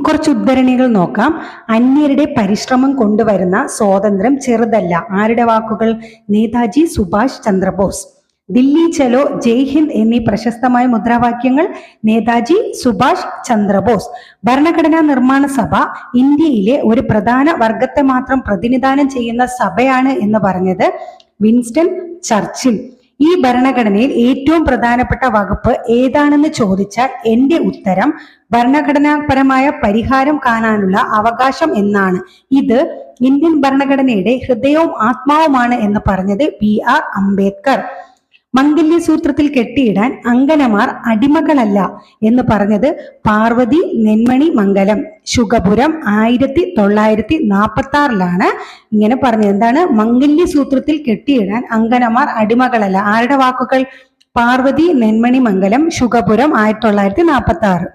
കുറച്ച് ഉദ്ധരണികൾ നോക്കാം. അന്യരുടെ പരിശ്രമം കൊണ്ടുവരുന്ന സ്വാതന്ത്ര്യം ചെറുതല്ല. ആരുടെ വാക്കുകൾ? നേതാജി സുഭാഷ് ചന്ദ്രബോസ്. ദില്ലി ചലോ, ജയ് ഹിന്ദ് എന്നീ പ്രശസ്തമായ മുദ്രാവാക്യങ്ങൾ നേതാജി സുഭാഷ് ചന്ദ്രബോസ്. ഭരണഘടനാ നിർമ്മാണ സഭ ഇന്ത്യയിലെ ഒരു പ്രധാന വർഗത്തെ മാത്രം പ്രതിനിധാനം ചെയ്യുന്ന സഭയാണ് എന്ന് പറഞ്ഞത് വിൻസ്റ്റൺ ചർച്ചിൽ. ഈ ഭരണഘടനയിൽ ഏറ്റവും പ്രധാനപ്പെട്ട വകുപ്പ് ഏതാണെന്ന് ചോദിച്ചാൽ എന്റെ ഉത്തരം ഭരണഘടനാപരമായ പരിഹാരം കാണാനുള്ള അവകാശം എന്നാണ്. ഇത് ഇന്ത്യൻ ഭരണഘടനയുടെ ഹൃദയവും ആത്മാവുമാണ് എന്ന് പറഞ്ഞത് BR അംബേദ്കർ. മംഗല്യ സൂത്രത്തിൽ കെട്ടിയിടാൻ അങ്കനമാർ അടിമകളല്ല എന്ന് പറഞ്ഞത് പാർവതി നെന്മണി മംഗലം. ശുഗപുരം 1946 ഇങ്ങനെ പറഞ്ഞത്. എന്താണ്? മംഗല്യ സൂത്രത്തിൽ കെട്ടിയിടാൻ അങ്കനമാർ അടിമകളല്ല. ആരുടെ വാക്കുകൾ? പാർവതി നെന്മണി മംഗലം, ശുഗപുരം 1946.